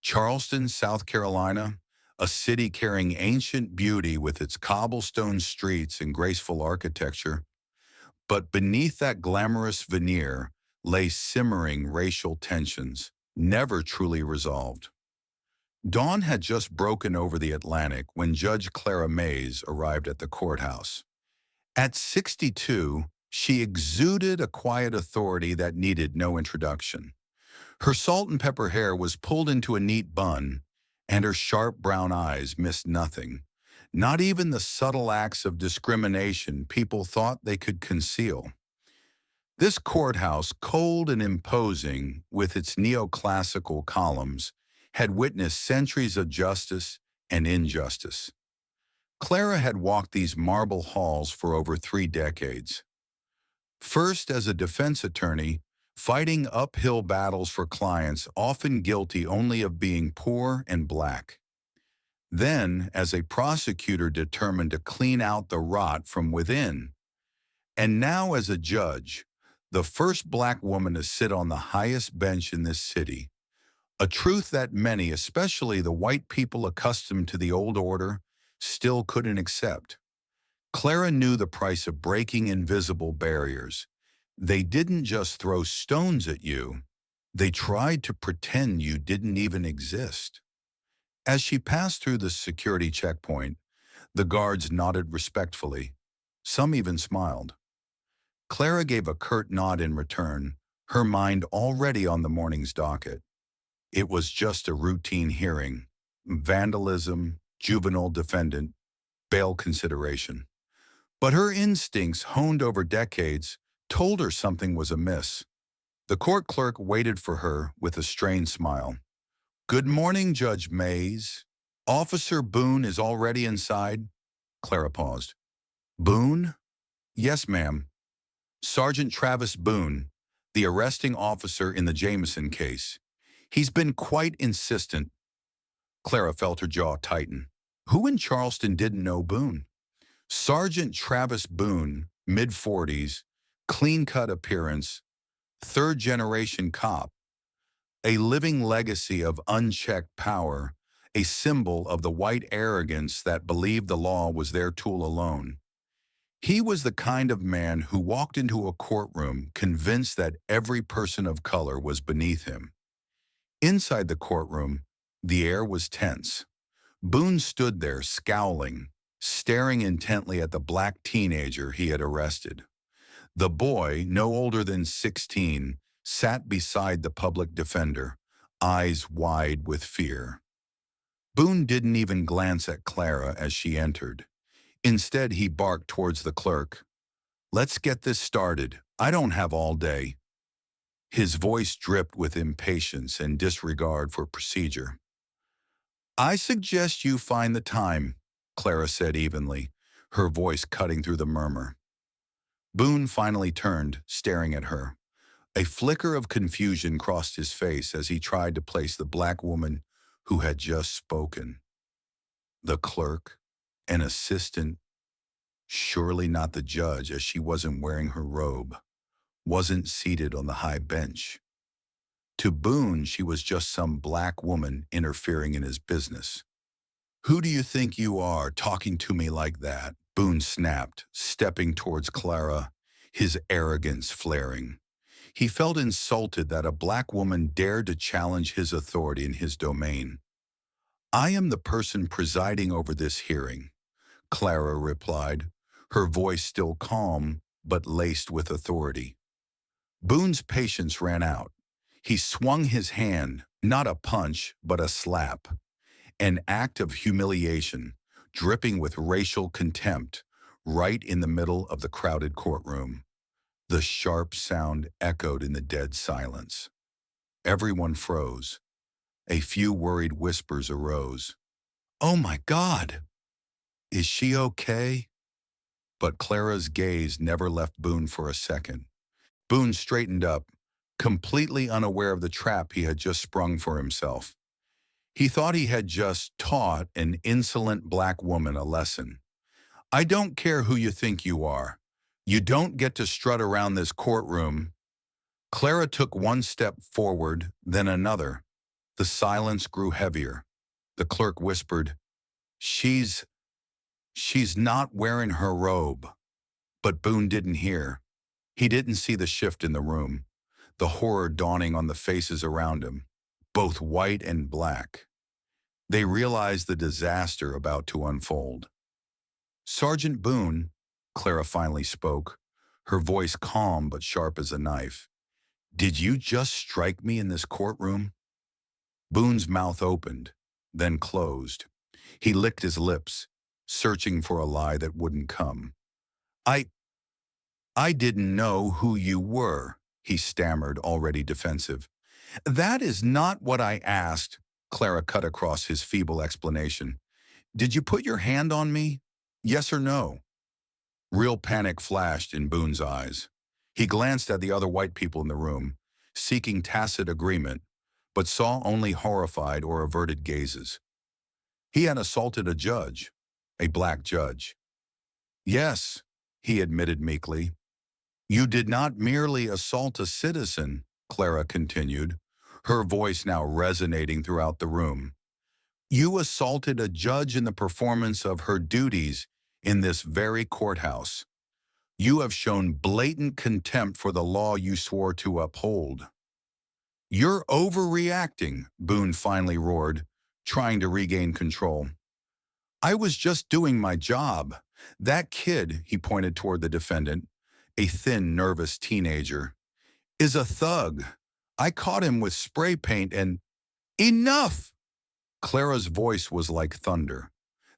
Charleston, South Carolina, a city carrying ancient beauty with its cobblestone streets and graceful architecture. But beneath that glamorous veneer lay simmering racial tensions, never truly resolved. Dawn had just broken over the Atlantic when Judge Clara Mays arrived at the courthouse. At 62, she exuded a quiet authority that needed no introduction. Her salt and pepper hair was pulled into a neat bun, and her sharp brown eyes missed nothing, not even the subtle acts of discrimination people thought they could conceal. This courthouse, cold and imposing with its neoclassical columns, had witnessed centuries of justice and injustice. Clara had walked these marble halls for over 3 decades. First as a defense attorney, fighting uphill battles for clients often guilty only of being poor and black. Then as a prosecutor determined to clean out the rot from within. And now as a judge, the first black woman to sit on the highest bench in this city. A truth that many, especially the white people accustomed to the old order, still couldn't accept. Clara knew the price of breaking invisible barriers. They didn't just throw stones at you, they tried to pretend you didn't even exist. As she passed through the security checkpoint, the guards nodded respectfully. Some even smiled. Clara gave a curt nod in return, her mind already on the morning's docket. It was just a routine hearing. Vandalism, juvenile defendant, bail consideration. But her instincts, honed over decades, told her something was amiss. The court clerk waited for her with a strained smile. "Good morning, Judge Mays. Officer Boone is already inside?" Clara paused. "Boone?" "Yes, ma'am. Sergeant Travis Boone, the arresting officer in the Jameson case. He's been quite insistent." Clara felt her jaw tighten. Who in Charleston didn't know Boone? Sergeant Travis Boone, mid-40s, clean-cut appearance, third-generation cop, a living legacy of unchecked power, a symbol of the white arrogance that believed the law was their tool alone. He was the kind of man who walked into a courtroom convinced that every person of color was beneath him. Inside the courtroom, the air was tense. Boone stood there scowling, staring intently at the black teenager he had arrested. The boy, no older than 16, sat beside the public defender, eyes wide with fear. Boone didn't even glance at Clara as she entered. Instead, he barked towards the clerk. "Let's get this started. I don't have all day." His voice dripped with impatience and disregard for procedure. "I suggest you find the time," Clara said evenly, her voice cutting through the murmur. Boone finally turned, staring at her. A flicker of confusion crossed his face as he tried to place the black woman who had just spoken. The clerk, an assistant, surely not the judge as she wasn't wearing her robe, wasn't seated on the high bench. To Boone, she was just some black woman interfering in his business. "Who do you think you are, talking to me like that?" Boone snapped, stepping towards Clara, his arrogance flaring. He felt insulted that a black woman dared to challenge his authority in his domain. "I am the person presiding over this hearing," Clara replied, her voice still calm but laced with authority. Boone's patience ran out. He swung his hand, not a punch, but a slap. An act of humiliation, dripping with racial contempt, right in the middle of the crowded courtroom. The sharp sound echoed in the dead silence. Everyone froze. A few worried whispers arose. "Oh my God! Is she okay?" But Clara's gaze never left Boone for a second. Boone straightened up, completely unaware of the trap he had just sprung for himself. He thought he had just taught an insolent black woman a lesson. "I don't care who you think you are. You don't get to strut around this courtroom." Clara took one step forward, then another. The silence grew heavier. The clerk whispered, She's not wearing her robe. But Boone didn't hear. He didn't see the shift in the room, the horror dawning on the faces around him, both white and black. They realized the disaster about to unfold. Sergeant Boone, Clara finally spoke, her voice calm but sharp as a knife. Did you just strike me in this courtroom? Boone's mouth opened, then closed. He licked his lips, searching for a lie that wouldn't come. I didn't know who you were, he stammered, already defensive. That is not what I asked, Clara cut across his feeble explanation. Did you put your hand on me? Yes or no? Real panic flashed in Boone's eyes. He glanced at the other white people in the room, seeking tacit agreement, but saw only horrified or averted gazes. He had assaulted a judge, a black judge. Yes, he admitted meekly. You did not merely assault a citizen, Clara continued, her voice now resonating throughout the room. You assaulted a judge in the performance of her duties in this very courthouse. You have shown blatant contempt for the law you swore to uphold. You're overreacting, Boone finally roared, trying to regain control. I was just doing my job. That kid, he pointed toward the defendant, a thin, nervous teenager, is a thug. I caught him with spray paint and— Enough! Clara's voice was like thunder.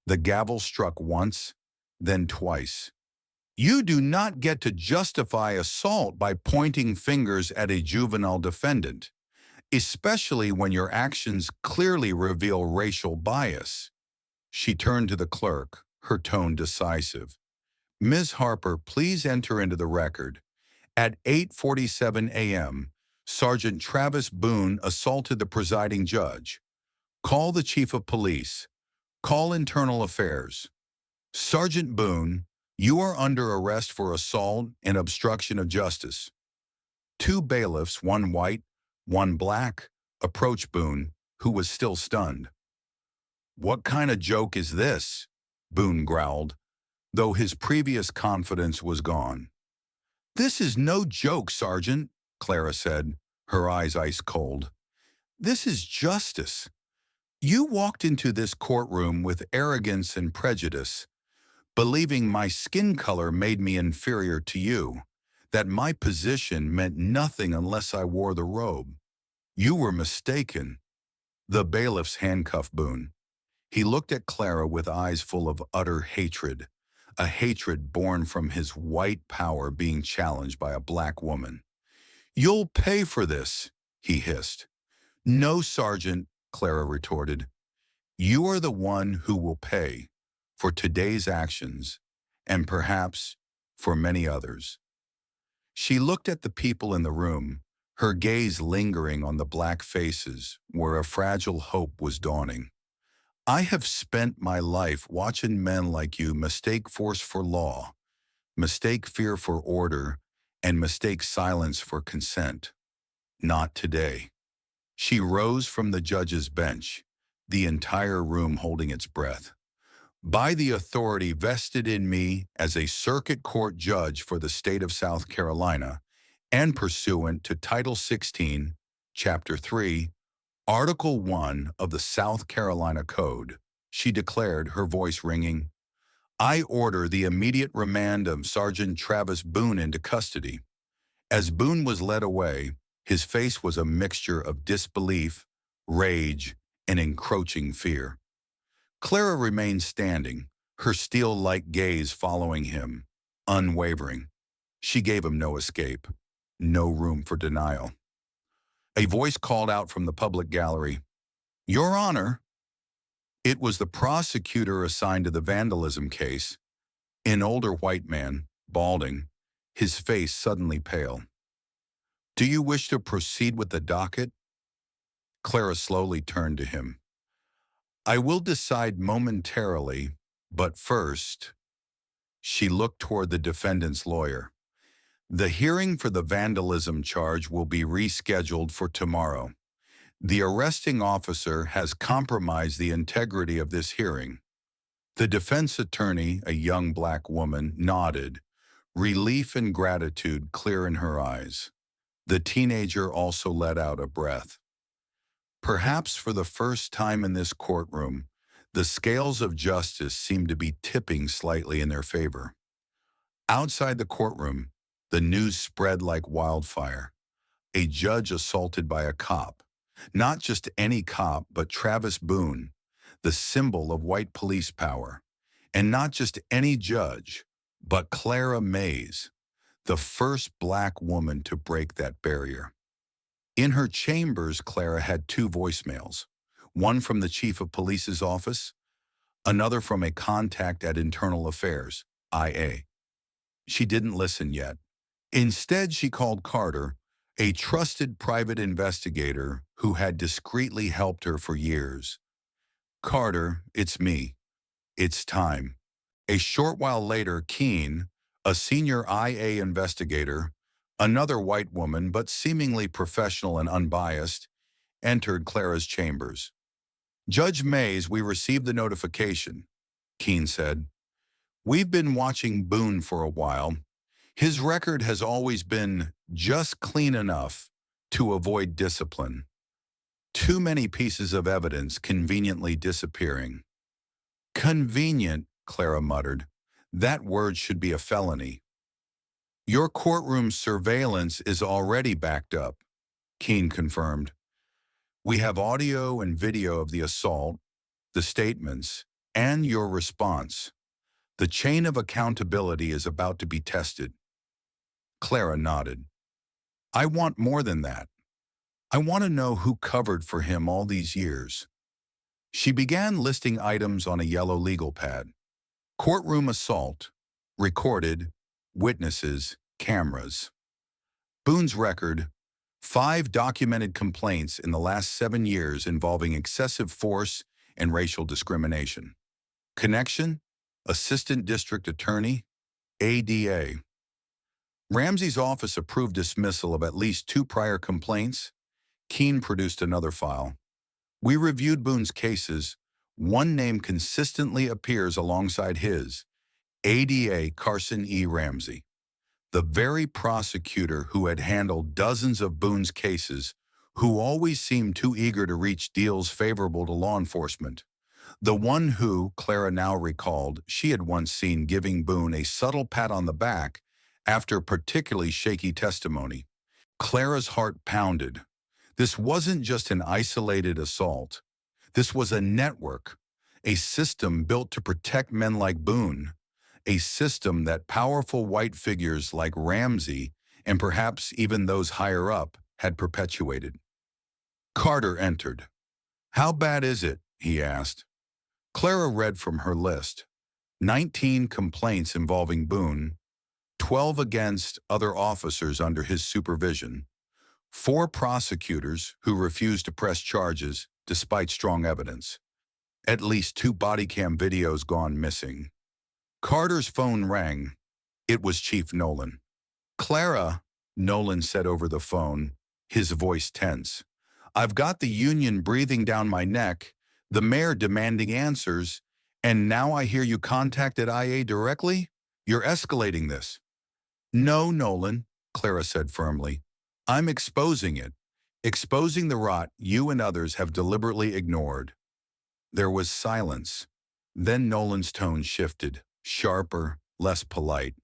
The gavel struck once, then twice. You do not get to justify assault by pointing fingers at a juvenile defendant, especially when your actions clearly reveal racial bias. She turned to the clerk, her tone decisive. Ms. Harper, please enter into the record. At 8:47 a.m., Sergeant Travis Boone assaulted the presiding judge. Call the chief of police. Call internal affairs. Sergeant Boone, you are under arrest for assault and obstruction of justice. Two bailiffs, one white, one black, approached Boone, who was still stunned. What kind of joke is this? Boone growled, though his previous confidence was gone. This is no joke, Sergeant, Clara said, her eyes ice cold. This is justice. You walked into this courtroom with arrogance and prejudice, believing my skin color made me inferior to you, that my position meant nothing unless I wore the robe. You were mistaken. The bailiffs handcuffed Boone. He looked at Clara with eyes full of utter hatred, a hatred born from his white power being challenged by a black woman. You'll pay for this, he hissed. No, Sergeant, Clara retorted. You are the one who will pay for today's actions, and perhaps for many others. She looked at the people in the room, her gaze lingering on the black faces where a fragile hope was dawning. I have spent my life watching men like you mistake force for law, mistake fear for order, and mistake silence for consent. Not today. She rose from the judge's bench, the entire room holding its breath. By the authority vested in me as a circuit court judge for the state of South Carolina, and pursuant to Title 16, Chapter 3, Article 1 of the South Carolina Code, she declared, her voice ringing, I order the immediate remand of Sergeant Travis Boone into custody. As Boone was led away, his face was a mixture of disbelief, rage, and encroaching fear. Clara remained standing, her steel-like gaze following him, unwavering. She gave him no escape, no room for denial. A voice called out from the public gallery, Your Honor. It was the prosecutor assigned to the vandalism case, an older white man, balding, his face suddenly pale. Do you wish to proceed with the docket? Clara slowly turned to him. I will decide momentarily, but first, she looked toward the defendant's lawyer. The hearing for the vandalism charge will be rescheduled for tomorrow. The arresting officer has compromised the integrity of this hearing. The defense attorney, a young black woman, nodded, relief and gratitude clear in her eyes. The teenager also let out a breath. Perhaps for the first time in this courtroom, the scales of justice seem to be tipping slightly in their favor. Outside the courtroom, the news spread like wildfire. A judge assaulted by a cop. Not just any cop, but Travis Boone, the symbol of white police power. And not just any judge, but Clara Mays, the first black woman to break that barrier. In her chambers, Clara had two voicemails, one from the chief of police's office, another from a contact at Internal Affairs, IA. She didn't listen yet. Instead, she called Carter, a trusted private investigator who had discreetly helped her for years. "Carter, it's me. It's time." A short while later, Keene, a senior IA investigator, another white woman but seemingly professional and unbiased, entered Clara's chambers. "Judge Mays, we received the notification," Keene said. "We've been watching Boone for a while. His record has always been just clean enough to avoid discipline. Too many pieces of evidence conveniently disappearing." "Convenient," Clara muttered. "That word should be a felony." "Your courtroom surveillance is already backed up," Keene confirmed. "We have audio and video of the assault, the statements, and your response. The chain of accountability is about to be tested." Clara nodded. "I want more than that. I want to know who covered for him all these years." She began listing items on a yellow legal pad. Courtroom assault, recorded, witnesses, cameras. Boone's record, 5 documented complaints in the last 7 years involving excessive force and racial discrimination. Connection, Assistant District Attorney, ADA. Ramsey's office approved dismissal of at least 2 prior complaints. Keene produced another file. "We reviewed Boone's cases. One name consistently appears alongside his, ADA Carson E. Ramsey, the very prosecutor who had handled dozens of Boone's cases, who always seemed too eager to reach deals favorable to law enforcement. The one who, Clara now recalled, she had once seen giving Boone a subtle pat on the back after particularly shaky testimony." Clara's heart pounded. This wasn't just an isolated assault. This was a network, a system built to protect men like Boone, a system that powerful white figures like Ramsey, and perhaps even those higher up, had perpetuated. Carter entered. "How bad is it?" he asked. Clara read from her list. 19 complaints involving Boone, 12 against other officers under his supervision, 4 prosecutors who refused to press charges despite strong evidence, at least 2 body cam videos gone missing. Carter's phone rang. It was Chief Nolan. "Clara," Nolan said over the phone, his voice tense. "I've got the union breathing down my neck, the mayor demanding answers, and now I hear you contacted IA directly? You're escalating this." "No, Nolan," Clara said firmly. "I'm exposing it. Exposing the rot you and others have deliberately ignored." There was silence. Then Nolan's tone shifted, sharper, less polite.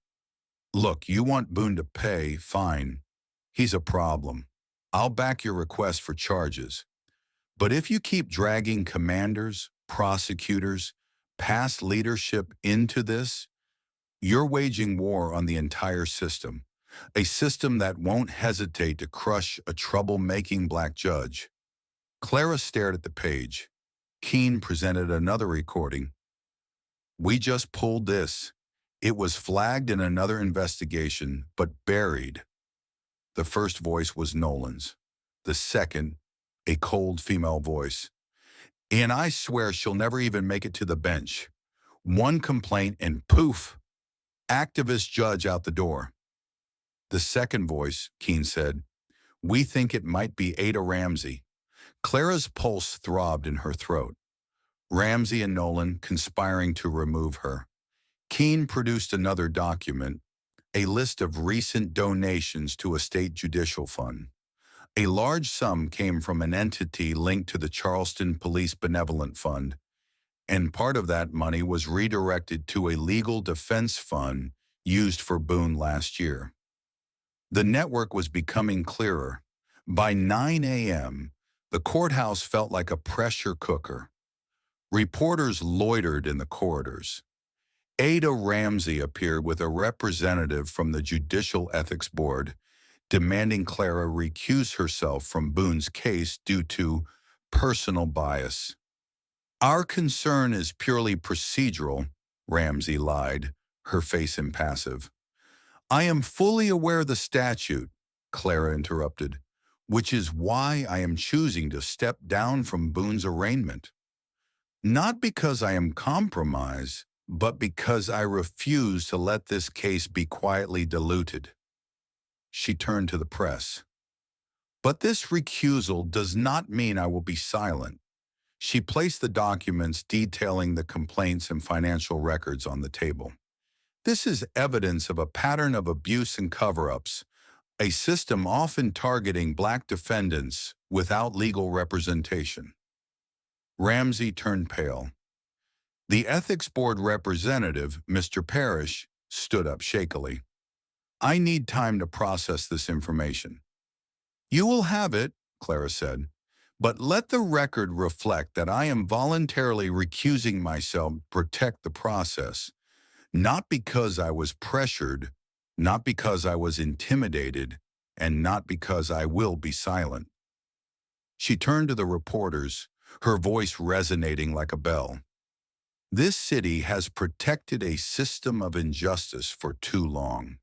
"Look, you want Boone to pay, fine. He's a problem. I'll back your request for charges. But if you keep dragging commanders, prosecutors, past leadership into this, you're waging war on the entire system, a system that won't hesitate to crush a troublemaking black judge." Clara stared at the page. Keene presented another recording. "We just pulled this. It was flagged in another investigation, but buried." The first voice was Nolan's. The second, a cold female voice. "And I swear she'll never even make it to the bench. One complaint and poof, activist judge out the door." The second voice, Keene said, "We think it might be Ada Ramsey." Clara's pulse throbbed in her throat. Ramsey and Nolan conspiring to remove her. Keene produced another document, a list of recent donations to a state judicial fund. A large sum came from an entity linked to the Charleston Police Benevolent Fund, and part of that money was redirected to a legal defense fund used for Boone last year. The network was becoming clearer. By 9 a.m., the courthouse felt like a pressure cooker. Reporters loitered in the corridors. Ada Ramsey appeared with a representative from the Judicial Ethics Board, demanding Clara recuse herself from Boone's case due to personal bias. "Our concern is purely procedural," Ramsey lied, her face impassive. "I am fully aware of the statute," Clara interrupted, "which is why I am choosing to step down from Boone's arraignment. Not because I am compromised, but because I refuse to let this case be quietly diluted." She turned to the press. "But this recusal does not mean I will be silent." She placed the documents detailing the complaints and financial records on the table. "This is evidence of a pattern of abuse and cover-ups, a system often targeting Black defendants without legal representation." Ramsey turned pale. The Ethics Board representative, Mr. Parrish, stood up shakily. "I need time to process this information." "You will have it," Clara said, "but let the record reflect that I am voluntarily recusing myself to protect the process, not because I was pressured, not because I was intimidated, and not because I will be silent." She turned to the reporters, her voice resonating like a bell. "This city has protected a system of injustice for too long.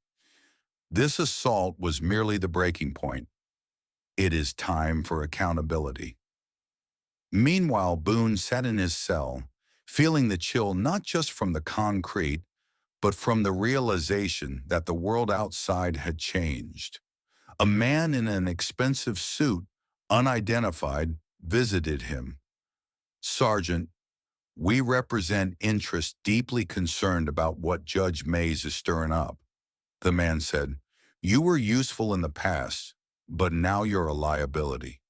This assault was merely the breaking point. It is time for accountability." Meanwhile, Boone sat in his cell, feeling the chill not just from the concrete, but from the realization that the world outside had changed. A man in an expensive suit, unidentified, visited him. "Sergeant, we represent interests deeply concerned about what Judge Mays is stirring up," the man said. "You were useful in the past, but now you're a liability.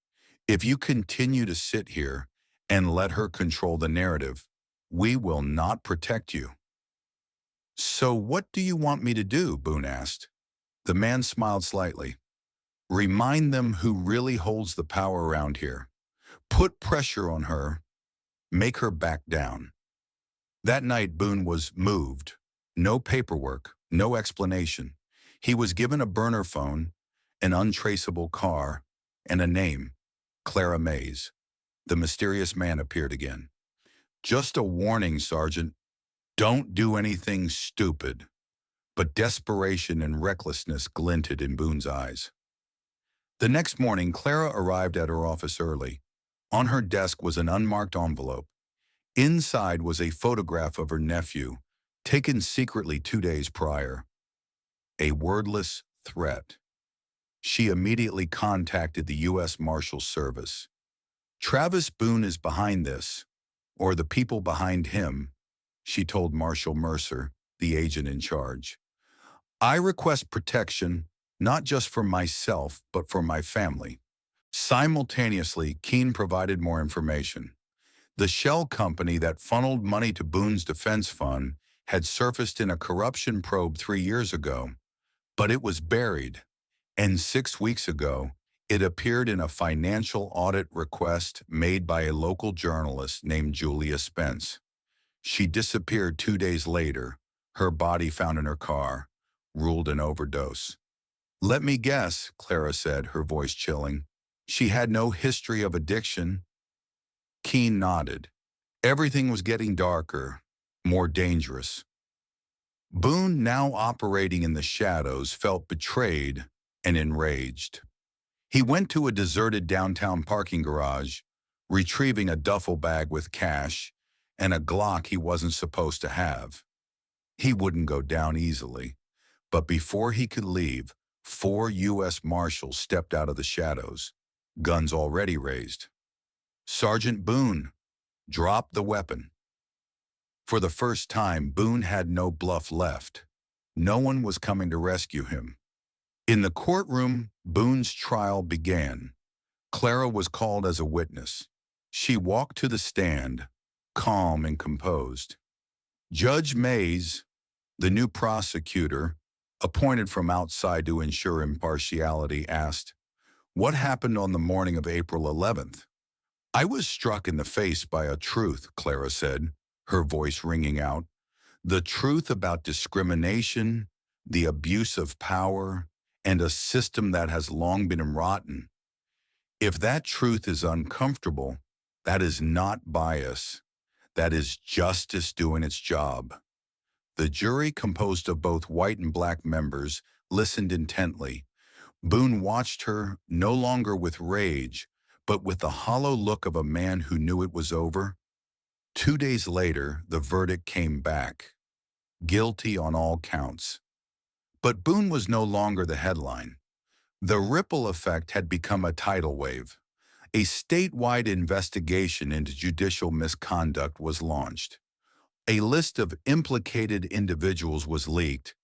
If you continue to sit here and let her control the narrative, we will not protect you." "So what do you want me to do?" Boone asked. The man smiled slightly. "Remind them who really holds the power around here. Put pressure on her. Make her back down." That night, Boone was moved. No paperwork, no explanation. He was given a burner phone, an untraceable car, and a name, Clara Mays. The mysterious man appeared again. "Just a warning, Sergeant. Don't do anything stupid." But desperation and recklessness glinted in Boone's eyes. The next morning, Clara arrived at her office early. On her desk was an unmarked envelope. Inside was a photograph of her nephew, taken secretly 2 days prior. A wordless threat. She immediately contacted the U.S. Marshal Service. "Travis Boone is behind this, or the people behind him," she told Marshal Mercer, the agent in charge. "I request protection, not just for myself, but for my family." Simultaneously, Keene provided more information. The shell company that funneled money to Boone's defense fund had surfaced in a corruption probe 3 years ago, but it was buried. And 6 weeks ago, it appeared in a financial audit request made by a local journalist named Julia Spence. She disappeared 2 days later, her body found in her car, ruled an overdose. "Let me guess," Clara said, her voice chilling. "She had no history of addiction." Keene nodded. Everything was getting darker, more dangerous. Boone, now operating in the shadows, felt betrayed and enraged. He went to a deserted downtown parking garage, retrieving a duffel bag with cash and a Glock he wasn't supposed to have. He wouldn't go down easily, but before he could leave, 4 U.S. Marshals stepped out of the shadows, guns already raised. Sergeant Boone, drop the weapon. For the first time, Boone had no bluff left. No one was coming to rescue him. In the courtroom, Boone's trial began. Clara was called as a witness. She walked to the stand, calm and composed. Judge Mays, the new prosecutor, appointed from outside to ensure impartiality, asked, "What happened on the morning of April 11th?" "I was struck in the face by a truth," Clara said, her voice ringing out. "The truth about discrimination, the abuse of power, and a system that has long been rotten. If that truth is uncomfortable, that is not bias. That is justice doing its job." The jury, composed of both white and black members, listened intently. Boone watched her, no longer with rage, but with the hollow look of a man who knew it was over. 2 days later, the verdict came back. Guilty on all counts. But Boone was no longer the headline. The ripple effect had become a tidal wave. A statewide investigation into judicial misconduct was launched. A list of implicated individuals was leaked,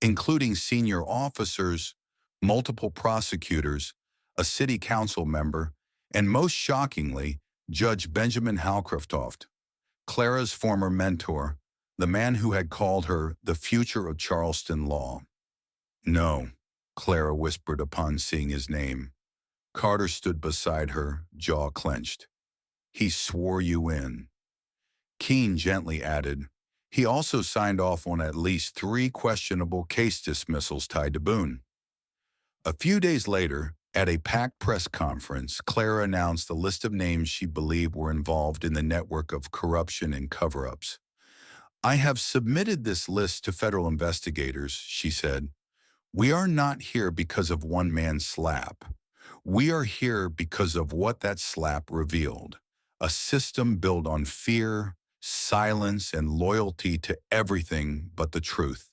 including senior officers, multiple prosecutors, a city council member, and most shockingly, Judge Benjamin Halcroft, Clara's former mentor, the man who had called her the future of Charleston law. "No," Clara whispered upon seeing his name. Carter stood beside her, jaw clenched. "He swore you in." Keene gently added, "He also signed off on at least 3 questionable case dismissals tied to Boone." A few days later, at a packed press conference, Clara announced the list of names she believed were involved in the network of corruption and cover-ups. "I have submitted this list to federal investigators," she said. "We are not here because of one man's slap. We are here because of what that slap revealed. A system built on fear, silence, and loyalty to everything but the truth."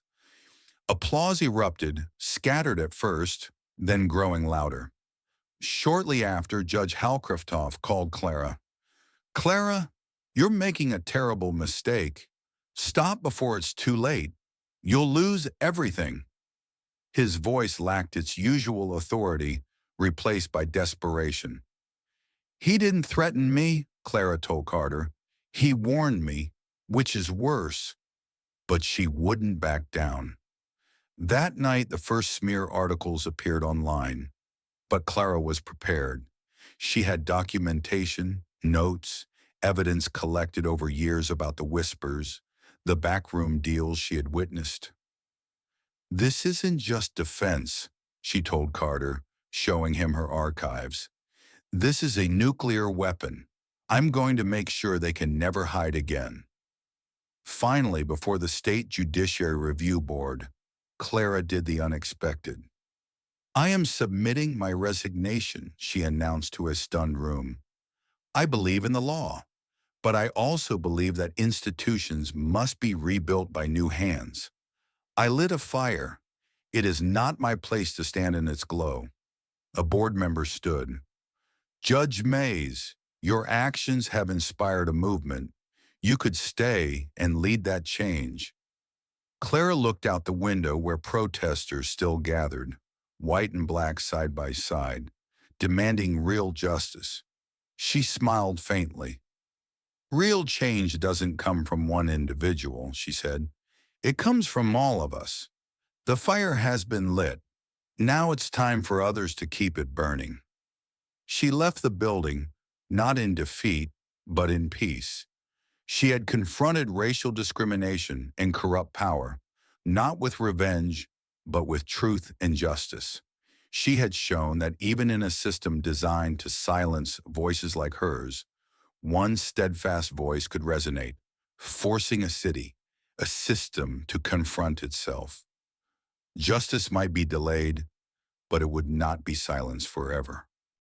Applause erupted, scattered at first, then growing louder. Shortly after, Judge Halcroft called Clara. "Clara, you're making a terrible mistake. Stop before it's too late. You'll lose everything." His voice lacked its usual authority, replaced by desperation. "He didn't threaten me," Clara told Carter. "He warned me, which is worse." But she wouldn't back down. That night, the first smear articles appeared online. But Clara was prepared. She had documentation, notes, evidence collected over years about the whispers, the backroom deals she had witnessed. "This isn't just defense," she told Carter, showing him her archives. "This is a nuclear weapon. I'm going to make sure they can never hide again." Finally, before the State Judiciary Review Board, Clara did the unexpected. "I am submitting my resignation," she announced to a stunned room. "I believe in the law, but I also believe that institutions must be rebuilt by new hands. I lit a fire. It is not my place to stand in its glow." A board member stood. "Judge Mays, your actions have inspired a movement. You could stay and lead that change." Clara looked out the window where protesters still gathered, white and black side by side, demanding real justice. She smiled faintly. "Real change doesn't come from one individual," she said. "It comes from all of us. The fire has been lit. Now it's time for others to keep it burning." She left the building, not in defeat, but in peace. She had confronted racial discrimination and corrupt power, not with revenge, but with truth and justice. She had shown that even in a system designed to silence voices like hers, one steadfast voice could resonate, forcing a system to confront itself. Justice might be delayed, but it would not be silenced forever.